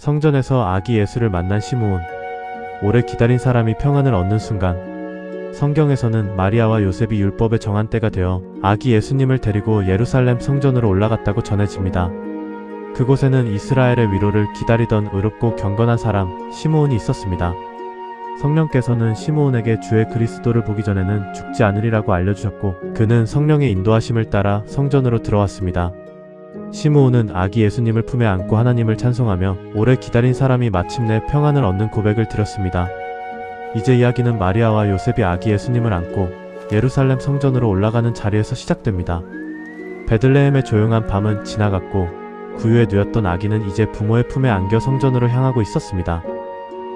성전에서 아기 예수를 만난 시므온. 오래 기다린 사람이 평안을 얻는 순간, 성경에서는 마리아와 요셉이 율법의 정한 때가 되어 아기 예수님을 데리고 예루살렘 성전으로 올라갔다고 전해집니다. 그곳에는 이스라엘의 위로를 기다리던 의롭고 경건한 사람 시므온이 있었습니다. 성령께서는 시므온에게 주의 그리스도를 보기 전에는 죽지 않으리라고 알려주셨고, 그는 성령의 인도하심을 따라 성전으로 들어왔습니다. 시므온은 아기 예수님을 품에 안고 하나님을 찬송하며 오래 기다린 사람이 마침내 평안을 얻는 고백을 드렸습니다. 이제 이야기는 마리아와 요셉이 아기 예수님을 안고 예루살렘 성전으로 올라가는 자리에서 시작됩니다. 베들레헴의 조용한 밤은 지나갔고 구유에 누였던 아기는 이제 부모의 품에 안겨 성전으로 향하고 있었습니다.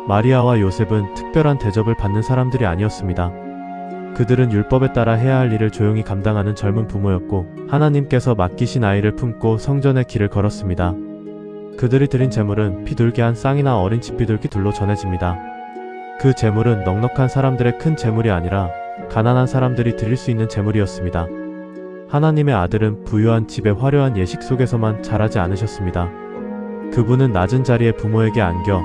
마리아와 요셉은 특별한 대접을 받는 사람들이 아니었습니다. 그들은 율법에 따라 해야 할 일을 조용히 감당하는 젊은 부모였고, 하나님께서 맡기신 아이를 품고 성전의 길을 걸었습니다. 그들이 드린 제물은 피둘기 한 쌍이나 어린 집비둘기 둘로 전해집니다. 그 제물은 넉넉한 사람들의 큰 제물이 아니라 가난한 사람들이 드릴 수 있는 제물이었습니다. 하나님의 아들은 부유한 집의 화려한 예식 속에서만 자라지 않으셨습니다. 그분은 낮은 자리에 부모에게 안겨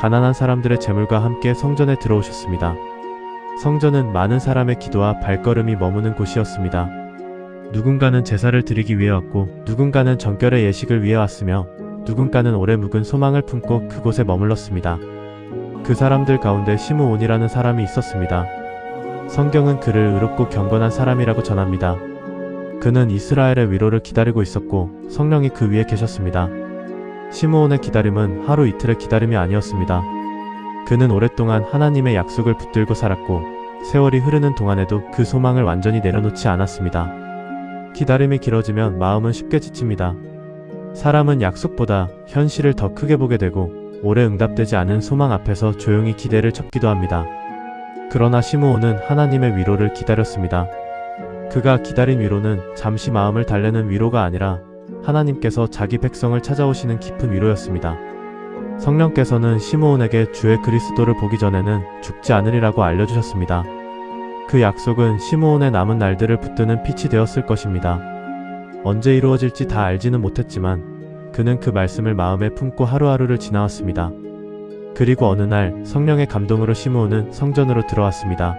가난한 사람들의 제물과 함께 성전에 들어오셨습니다. 성전은 많은 사람의 기도와 발걸음이 머무는 곳이었습니다. 누군가는 제사를 드리기 위해 왔고, 누군가는 정결의 예식을 위해 왔으며, 누군가는 오래 묵은 소망을 품고 그곳에 머물렀습니다. 그 사람들 가운데 시므온이라는 사람이 있었습니다. 성경은 그를 의롭고 경건한 사람이라고 전합니다. 그는 이스라엘의 위로를 기다리고 있었고 성령이 그 위에 계셨습니다. 시므온의 기다림은 하루 이틀의 기다림이 아니었습니다. 그는 오랫동안 하나님의 약속을 붙들고 살았고, 세월이 흐르는 동안에도 그 소망을 완전히 내려놓지 않았습니다. 기다림이 길어지면 마음은 쉽게 지칩니다. 사람은 약속보다 현실을 더 크게 보게 되고, 오래 응답되지 않은 소망 앞에서 조용히 기대를 접기도 합니다. 그러나 시므온은 하나님의 위로를 기다렸습니다. 그가 기다린 위로는 잠시 마음을 달래는 위로가 아니라 하나님께서 자기 백성을 찾아오시는 깊은 위로였습니다. 성령께서는 시므온에게 주의 그리스도를 보기 전에는 죽지 않으리라고 알려주셨습니다. 그 약속은 시므온의 남은 날들을 붙드는 빛이 되었을 것입니다. 언제 이루어질지 다 알지는 못했지만 그는 그 말씀을 마음에 품고 하루하루를 지나왔습니다. 그리고 어느 날 성령의 감동으로 시므온은 성전으로 들어왔습니다.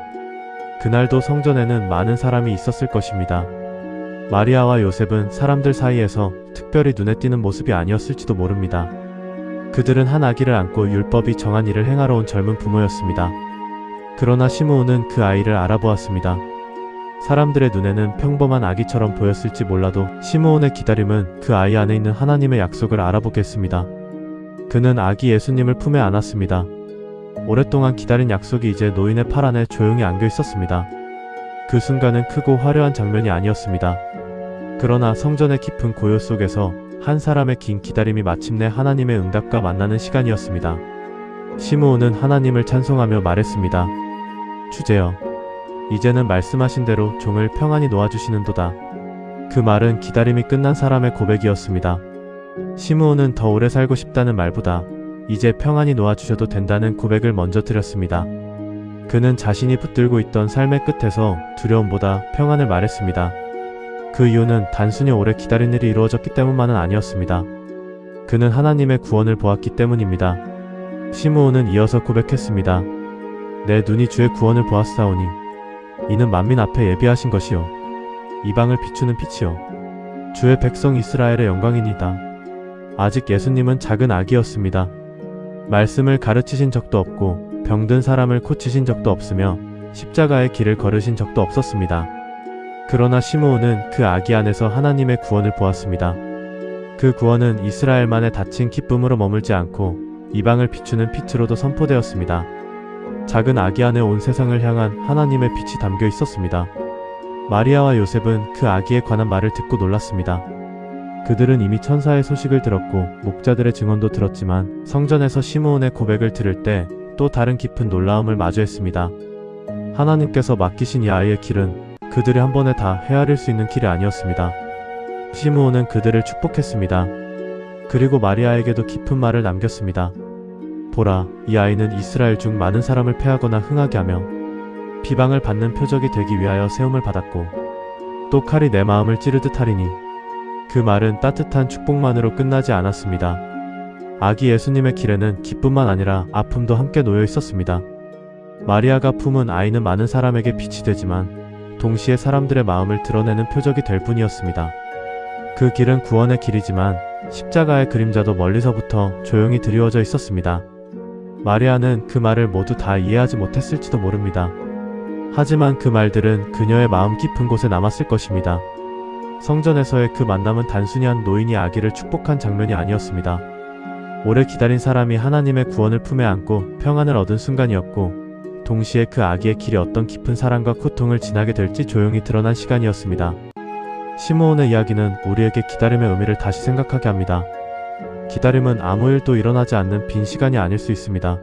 그날도 성전에는 많은 사람이 있었을 것입니다. 마리아와 요셉은 사람들 사이에서 특별히 눈에 띄는 모습이 아니었을지도 모릅니다. 그들은 한 아기를 안고 율법이 정한 일을 행하러 온 젊은 부모였습니다. 그러나 시므온은 그 아이를 알아보았습니다. 사람들의 눈에는 평범한 아기처럼 보였을지 몰라도 시므온의 기다림은 그 아이 안에 있는 하나님의 약속을 알아보게 했습니다. 그는 아기 예수님을 품에 안았습니다. 오랫동안 기다린 약속이 이제 노인의 팔 안에 조용히 안겨 있었습니다. 그 순간은 크고 화려한 장면이 아니었습니다. 그러나 성전의 깊은 고요 속에서 한 사람의 긴 기다림이 마침내 하나님의 응답과 만나는 시간이었습니다. 시므온은 하나님을 찬송하며 말했습니다. 주제여, 이제는 말씀하신 대로 종을 평안히 놓아주시는도다. 그 말은 기다림이 끝난 사람의 고백이었습니다. 시므온은 더 오래 살고 싶다는 말보다 이제 평안히 놓아주셔도 된다는 고백을 먼저 드렸습니다. 그는 자신이 붙들고 있던 삶의 끝에서 두려움보다 평안을 말했습니다. 그 이유는 단순히 오래 기다린 일이 이루어졌기 때문만은 아니었습니다. 그는 하나님의 구원을 보았기 때문입니다. 시므온은 이어서 고백했습니다. 내 눈이 주의 구원을 보았사오니 이는 만민 앞에 예비하신 것이요 이방을 비추는 빛이요 주의 백성 이스라엘의 영광이니이다. 아직 예수님은 작은 아기였습니다. 말씀을 가르치신 적도 없고 병든 사람을 고치신 적도 없으며 십자가의 길을 걸으신 적도 없었습니다. 그러나 시므온은 그 아기 안에서 하나님의 구원을 보았습니다. 그 구원은 이스라엘만의 닫힌 기쁨으로 머물지 않고 이방을 비추는 빛으로도 선포되었습니다. 작은 아기 안에 온 세상을 향한 하나님의 빛이 담겨 있었습니다. 마리아와 요셉은 그 아기에 관한 말을 듣고 놀랐습니다. 그들은 이미 천사의 소식을 들었고 목자들의 증언도 들었지만 성전에서 시므온의 고백을 들을 때 또 다른 깊은 놀라움을 마주했습니다. 하나님께서 맡기신 이 아이의 길은 그들이 한 번에 다 헤아릴 수 있는 길이 아니었습니다. 시므온은 그들을 축복했습니다. 그리고 마리아에게도 깊은 말을 남겼습니다. 보라, 이 아이는 이스라엘 중 많은 사람을 패하거나 흥하게 하며 비방을 받는 표적이 되기 위하여 세움을 받았고 또 칼이 내 마음을 찌르듯 하리니. 그 말은 따뜻한 축복만으로 끝나지 않았습니다. 아기 예수님의 길에는 기쁨만 아니라 아픔도 함께 놓여 있었습니다. 마리아가 품은 아이는 많은 사람에게 빛이 되지만 동시에 사람들의 마음을 드러내는 표적이 될 뿐이었습니다. 그 길은 구원의 길이지만 십자가의 그림자도 멀리서부터 조용히 드리워져 있었습니다. 마리아는 그 말을 모두 다 이해하지 못했을지도 모릅니다. 하지만 그 말들은 그녀의 마음 깊은 곳에 남았을 것입니다. 성전에서의 그 만남은 단순히 한 노인이 아기를 축복한 장면이 아니었습니다. 오래 기다린 사람이 하나님의 구원을 품에 안고 평안을 얻은 순간이었고, 동시에 그 아기의 길이 어떤 깊은 사랑과 고통을 지나게 될지 조용히 드러난 시간이었습니다. 시므온의 이야기는 우리에게 기다림의 의미를 다시 생각하게 합니다. 기다림은 아무 일도 일어나지 않는 빈 시간이 아닐 수 있습니다.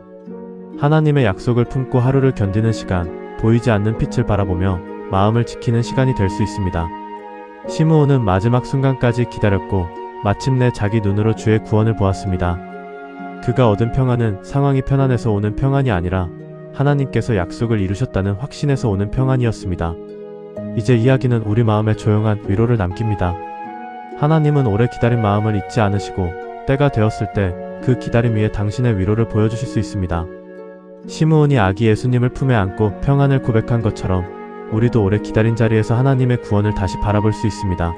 하나님의 약속을 품고 하루를 견디는 시간, 보이지 않는 빛을 바라보며 마음을 지키는 시간이 될 수 있습니다. 시므온은 마지막 순간까지 기다렸고 마침내 자기 눈으로 주의 구원을 보았습니다. 그가 얻은 평안은 상황이 편안해서 오는 평안이 아니라 하나님께서 약속을 이루셨다는 확신에서 오는 평안이었습니다. 이제 이야기는 우리 마음에 조용한 위로를 남깁니다. 하나님은 오래 기다린 마음을 잊지 않으시고 때가 되었을 때 그 기다림 위에 당신의 위로를 보여주실 수 있습니다. 시므온이 아기 예수님을 품에 안고 평안을 고백한 것처럼 우리도 오래 기다린 자리에서 하나님의 구원을 다시 바라볼 수 있습니다.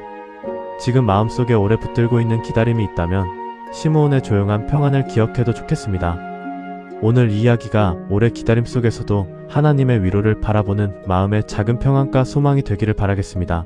지금 마음속에 오래 붙들고 있는 기다림이 있다면 시므온의 조용한 평안을 기억해도 좋겠습니다. 오늘 이 이야기가 오래 기다림 속에서도 하나님의 위로를 바라보는 마음의 작은 평안과 소망이 되기를 바라겠습니다.